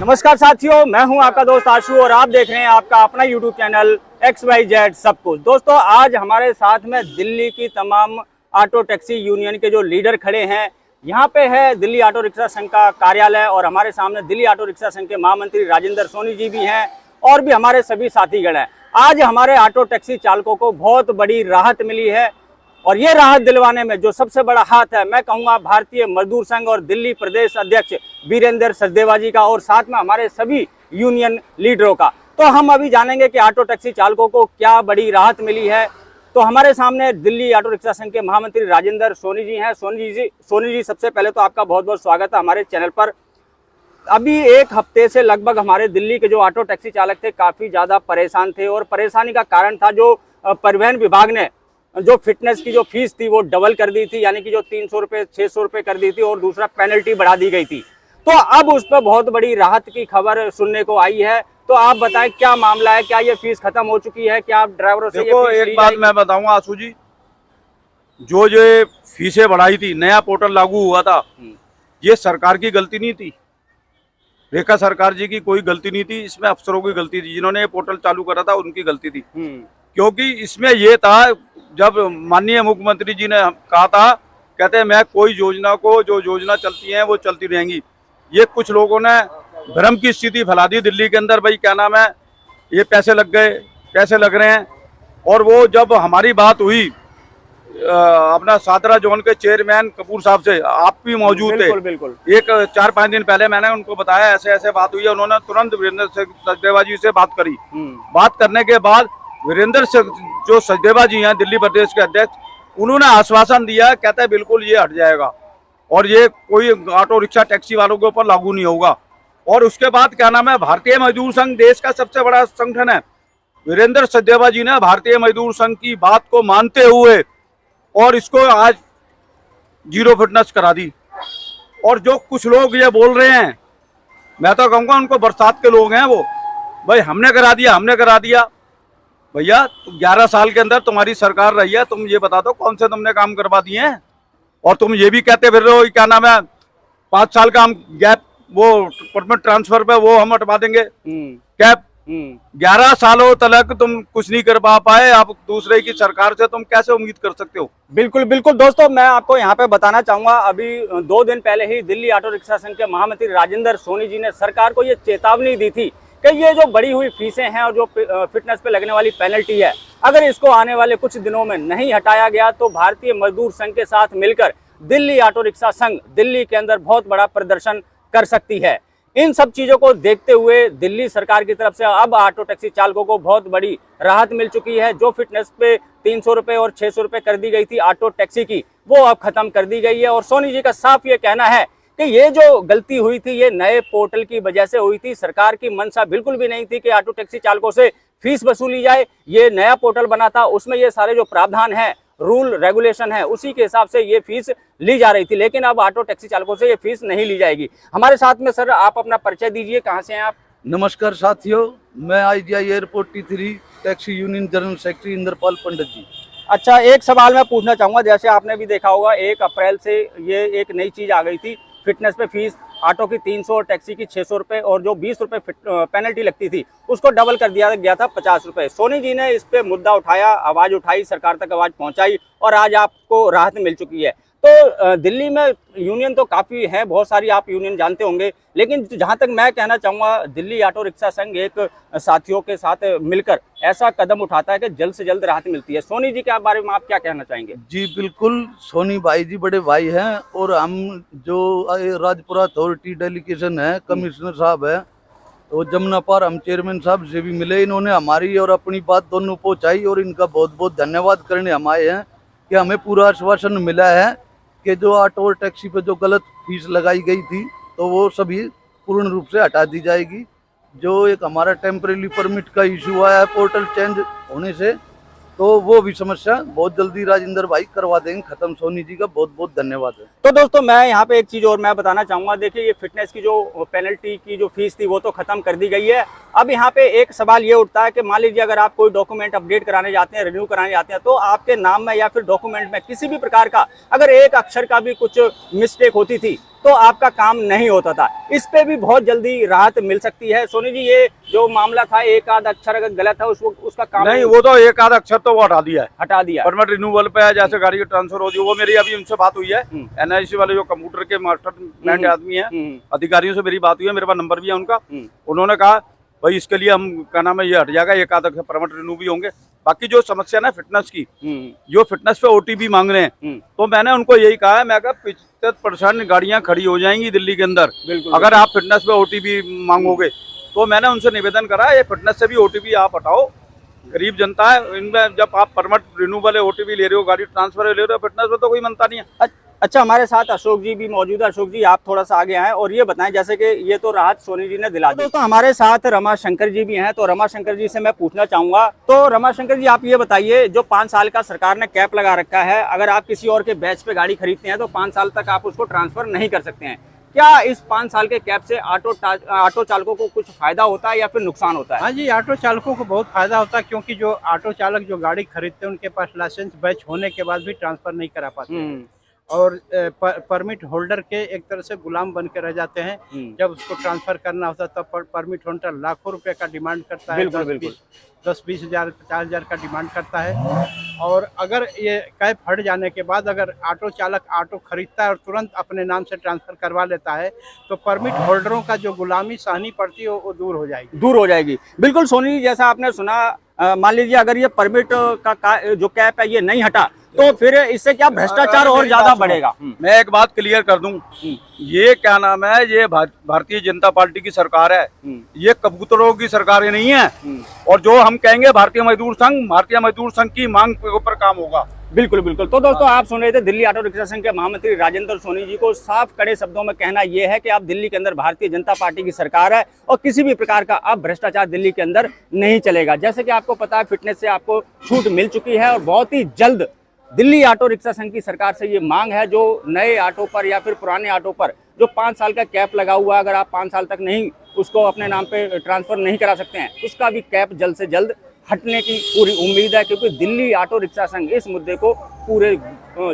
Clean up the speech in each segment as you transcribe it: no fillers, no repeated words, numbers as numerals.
नमस्कार साथियों, मैं हूं आपका दोस्त आशु और आप देख रहे हैं आपका अपना यूट्यूब चैनल XYZ सब कुछ। दोस्तों, आज हमारे साथ में दिल्ली की तमाम ऑटो टैक्सी यूनियन के जो लीडर खड़े हैं। यहाँ पे है दिल्ली ऑटो रिक्शा संघ का कार्यालय और हमारे सामने दिल्ली ऑटो रिक्शा संघ के महामंत्री राजेंद्र सोनी जी भी हैं और भी हमारे सभी साथीगण हैं। आज हमारे ऑटो टैक्सी चालकों को बहुत बड़ी राहत मिली है और ये राहत दिलवाने में जो सबसे बड़ा हाथ है, मैं कहूँगा भारतीय मजदूर संघ और दिल्ली प्रदेश अध्यक्ष वीरेंद्र सचदेवा जी का और साथ में हमारे सभी यूनियन लीडरों का। तो हम अभी जानेंगे कि ऑटो टैक्सी चालकों को क्या बड़ी राहत मिली है। तो हमारे सामने दिल्ली ऑटो रिक्शा संघ के महामंत्री राजेंद्र सोनी जी हैं। सोनी जी, सबसे पहले तो आपका बहुत बहुत स्वागत है हमारे चैनल पर। अभी एक हफ्ते से लगभग हमारे दिल्ली के जो ऑटो टैक्सी चालक थे काफ़ी ज़्यादा परेशान थे और परेशानी का कारण था जो परिवहन विभाग ने जो फिटनेस की जो फीस थी वो डबल कर दी थी, यानी कि जो 300 रुपये 600 रुपये कर दी थी और दूसरा पेनल्टी बढ़ा दी गई थी। तो अब उस पर बहुत बड़ी राहत की खबर सुनने को आई है। तो आप बताएं क्या मामला है, क्या ये फीस खत्म हो चुकी है, क्या आप ड्राइवरों से देखो, एक बात मैं बताऊंगा आशु जी, जो फीसें बढ़ाई थी, नया पोर्टल लागू हुआ था, ये सरकार की गलती नहीं थी, रेखा सरकार जी की कोई गलती नहीं थी, इसमें अफसरों की गलती थी। जिन्होंने ये पोर्टल चालू करा था उनकी गलती थी। क्योंकि इसमें ये था, जब माननीय मुख्यमंत्री जी ने कहा था, कहते हैं मैं कोई योजना को, जो योजना चलती है वो चलती रहेंगी। ये कुछ लोगों ने भ्रम की स्थिति फैला दी दिल्ली के अंदर, भाई क्या नाम है, ये पैसे लग गए, पैसे लग रहे हैं। और वो जब हमारी बात हुई अपना सादरा जोन के चेयरमैन कपूर साहब से, आप भी मौजूद थे, बिल्कुल। एक 4-5 दिन पहले मैंने उनको बताया ऐसे ऐसे बात हुई है। उन्होंने तुरंत वीरेंद्र सचदेवा जी से बात करी। बात करने के बाद वीरेंद्र जो सचदेवा जी हैं दिल्ली प्रदेश के अध्यक्ष, उन्होंने आश्वासन दिया, कहते हैं बिल्कुल ये हट जाएगा और ये कोई ऑटो रिक्शा टैक्सी वालों के ऊपर लागू नहीं होगा। और उसके बाद क्या नाम है, भारतीय मजदूर संघ देश का सबसे बड़ा संगठन है। वीरेंद्र सचदेवा जी ने भारतीय मजदूर संघ की बात को मानते हुए और इसको आज जीरो फिटनेस करा दी। और जो कुछ लोग ये बोल रहे हैं, मैं तो कहूँगा उनको बरसात के लोग हैं वो, भाई हमने करा दिया, हमने करा दिया। भैया 11 साल के अंदर तुम्हारी सरकार रही है, तुम ये बता दो कौन से तुमने काम करवा दिए हैं। और तुम ये भी कहते फिर रहे हो क्या नाम है, 5 साल का हम गैप, वो परमिट ट्रांसफर पे वो हम हटवा देंगे कैप। 11 सालों तक तुम कुछ नहीं कर पाए, आप दूसरे की सरकार से तुम कैसे उम्मीद कर सकते हो। बिल्कुल बिल्कुल दोस्तों, मैं आपको यहाँ पे बताना चाहूंगा, अभी 2 दिन पहले ही दिल्ली ऑटो रिक्शा संघ के महामंत्री राजेंद्र सोनी जी ने सरकार को ये चेतावनी दी थी कि ये जो बढ़ी हुई फीसें हैं और जो फिटनेस पे लगने वाली पेनल्टी है, अगर इसको आने वाले कुछ दिनों में नहीं हटाया गया तो भारतीय मजदूर संघ के साथ मिलकर दिल्ली ऑटो रिक्शा संघ दिल्ली के अंदर बहुत बड़ा प्रदर्शन कर सकती है। इन सब चीज़ों को देखते हुए दिल्ली सरकार की तरफ से अब ऑटो टैक्सी चालकों को बहुत बड़ी राहत मिल चुकी है। जो फिटनेस पे 300 रुपये और 600 रुपये कर दी गई थी ऑटो टैक्सी की, वो अब खत्म कर दी गई है। और सोनी जी का साफ ये कहना है कि ये जो गलती हुई थी ये नए पोर्टल की वजह से हुई थी। सरकार की मंशा बिल्कुल भी नहीं थी कि ऑटो टैक्सी चालकों से फीस वसूली जाए। ये नया पोर्टल बना था, उसमें ये सारे जो प्रावधान हैं, रूल रेगुलेशन है, उसी के हिसाब से ये फीस ली जा रही थी। लेकिन अब ऑटो टैक्सी चालकों से ये फीस नहीं ली जाएगी। हमारे साथ में सर आप अपना परिचय दीजिए, कहाँ से हैं आप? नमस्कार साथियों, मैं IGI airport T3 taxi union general secretary Indrapal Pandit ji. अच्छा, एक सवाल मैं पूछना चाहूँगा, जैसे आपने भी देखा होगा 1 अप्रैल से ये एक नई चीज़ आ गई थी, फिटनेस पे फीस ऑटो की 300 और टैक्सी की 600 रुपये और जो 20 रुपये पेनल्टी लगती थी उसको डबल कर दिया गया था 50 रुपये। सोनी जी ने इस पे मुद्दा उठाया, आवाज़ उठाई, सरकार तक आवाज़ पहुंचाई और आज आपको राहत मिल चुकी है। तो दिल्ली में यूनियन तो काफ़ी है, बहुत सारी आप यूनियन जानते होंगे, लेकिन जहां तक मैं कहना चाहूँगा दिल्ली ऑटो रिक्शा संघ एक साथियों के साथ मिलकर ऐसा कदम उठाता है कि जल्द से जल्द राहत मिलती है। सोनी जी के बारे में आप क्या कहना चाहेंगे? जी बिल्कुल, सोनी भाई जी बड़े भाई हैं और हम जो राजपुरा अथॉरिटी डेलीगेशन है, कमिश्नर साहब है, तो जमुना पार हम चेयरमैन साहब से भी मिले, इन्होंने हमारी और अपनी बात दोनों पहुँचाई और इनका बहुत बहुत धन्यवाद करने हम आए हैं कि हमें पूरा आश्वासन मिला है कि जो ऑटो और टैक्सी पे जो गलत फीस लगाई गई थी तो वो सभी पूर्ण रूप से हटा दी जाएगी। जो एक हमारा टेम्परेरी परमिट का इशू आया है पोर्टल चेंज होने से, तो वो भी समस्या बहुत जल्दी राजेंद्र भाई करवा देंगे खत्म। सोनी जी का बहुत बहुत धन्यवाद है। तो दोस्तों, मैं यहाँ पे एक चीज़ और मैं बताना चाहूँगा, देखिए ये फिटनेस की जो पेनल्टी की जो फीस थी वो तो खत्म कर दी गई है। अब यहाँ पे एक सवाल ये उठता है कि मान लीजिए अगर आप कोई डॉक्यूमेंट अपडेट कराने जाते हैं, रिन्यू कराने जाते हैं, तो आपके नाम में या फिर डॉक्यूमेंट में किसी भी प्रकार का अगर एक अक्षर का भी कुछ मिस्टेक होती थी तो आपका काम नहीं होता था। इस पे भी बहुत जल्दी राहत मिल सकती है। सोनी जी, ये जो मामला था, एक आध अक्षर अगर गलत है उसका काम नहीं, वो तो एक आधा अक्षर तो वो हटा दिया है, हटा दिया। परमिट रिन्यूअल पे है, जैसे गाड़ी की ट्रांसफर होती है, वो मेरी अभी उनसे बात हुई है। एनआईसी वाले जो कंप्यूटर के मास्टर माइंड आदमी है, अधिकारियों से मेरी बात हुई है, मेरे पास नंबर भी है उनका। उन्होंने कहा भाई इसके लिए हम क्या नाम है, ये हट जाएगा, एक आधा परमिट रिन्यू भी होंगे। बाकी जो समस्या ना फिटनेस की, जो फिटनेस पे ओटीपी मांग रहे हैं, तो मैंने उनको यही कहा है, मैं कहा 75% गाड़ियां खड़ी हो जाएंगी दिल्ली के अंदर अगर आप फिटनेस पे ओटीपी मांगोगे। तो मैंने उनसे निवेदन करा, ये फिटनेस से भी ओटीपी आप हटाओ। गरीब जनता है, इनमें जब आप परमिट रिन्यूअल ओटीपी ले रहे हो, गाड़ी ट्रांसफर ले रहे हो, फिटनेस में तो कोई मनता नहीं है। अच्छा, हमारे साथ अशोक जी भी मौजूद है। अशोक जी, आप थोड़ा सा आगे आए और ये बताएं, जैसे कि ये तो राहत सोनी जी ने दिला दी, दोस्तों हमारे साथ रमाशंकर जी भी हैं। तो रमाशंकर जी से मैं पूछना चाहूंगा, तो रमाशंकर जी आप ये बताइए, जो 5 साल का सरकार ने कैप लगा रखा है, अगर आप किसी और के बैच पे गाड़ी खरीदते हैं तो 5 साल तक आप उसको ट्रांसफर नहीं कर सकते हैं। क्या इस 5 साल के कैप से ऑटो चालकों को कुछ फायदा होता है या फिर नुकसान होता है? हाँ जी, ऑटो चालकों को बहुत फायदा होता है, क्योंकि जो ऑटो चालक जो गाड़ी खरीदते हैं उनके पास लाइसेंस बैच होने के बाद भी ट्रांसफर नहीं करा पाते और परमिट होल्डर के एक तरह से गुलाम बन के रह जाते हैं। जब उसको ट्रांसफर करना होता है तब परमिट होल्डर लाखों रुपए का डिमांड करता है, 10-20 हज़ार 50 हज़ार का डिमांड करता है। और अगर ये कैप हट जाने के बाद अगर ऑटो चालक ऑटो खरीदता है और तुरंत अपने नाम से ट्रांसफर करवा लेता है, तो परमिट होल्डरों का जो गुलामी सहनी पड़ती है वो दूर हो जाएगी। बिल्कुल सोनी, जैसा आपने सुना, मान लीजिए अगर ये परमिट का जो कैप है ये नहीं हटा तो फिर इससे क्या भ्रष्टाचार और ज्यादा बढ़ेगा। मैं एक बात क्लियर कर दूं, ये क्या नाम है, ये भारतीय जनता पार्टी की सरकार है, ये कबूतरों की सरकार नहीं है। और जो हम कहेंगे भारतीय मजदूर संघ की मांग के ऊपर काम होगा। बिल्कुल बिल्कुल। तो दोस्तों आप सुन रहे थे दिल्ली ऑटो रिक्शा संघ के महामंत्री राजेंद्र सोनी जी को। साफ कड़े शब्दों में कहना यह है कि आप दिल्ली के अंदर भारतीय जनता पार्टी की सरकार है और किसी भी प्रकार का अब भ्रष्टाचार दिल्ली के अंदर नहीं चलेगा। जैसे कि आपको पता है, फिटनेस से आपको छूट मिल चुकी है और बहुत ही जल्द दिल्ली ऑटो रिक्शा संघ की सरकार से ये मांग है, जो नए ऑटो पर या फिर पुराने ऑटो पर जो 5 साल का कैप लगा हुआ है, अगर आप 5 साल तक नहीं उसको अपने नाम पे ट्रांसफर नहीं करा सकते हैं, उसका भी कैप जल्द से जल्द हटने की पूरी उम्मीद है। क्योंकि दिल्ली ऑटो रिक्शा संघ इस मुद्दे को पूरे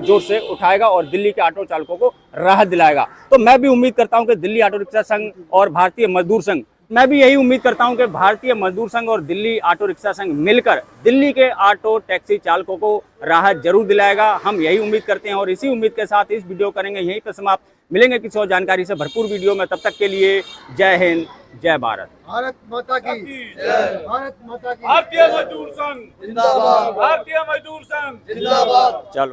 जोर से उठाएगा और दिल्ली के ऑटो चालकों को राहत दिलाएगा। तो मैं भी उम्मीद करता हूं कि दिल्ली ऑटो रिक्शा संघ और भारतीय मजदूर संघ, मैं भी यही उम्मीद करता हूं कि भारतीय मजदूर संघ और दिल्ली ऑटो रिक्शा संघ मिलकर दिल्ली के ऑटो टैक्सी चालकों को राहत जरूर दिलाएगा। हम यही उम्मीद करते हैं और इसी उम्मीद के साथ इस वीडियो करेंगे यहीं पर समाप्त। मिलेंगे किसी और जानकारी से भरपूर वीडियो में, तब तक के लिए जय हिंद, जय भारत। भारत माता की जय। भारत माता की। भारतीय मजदूर संघ जिंदाबाद। भारतीय मजदूर संघ जिंदाबाद। चलो।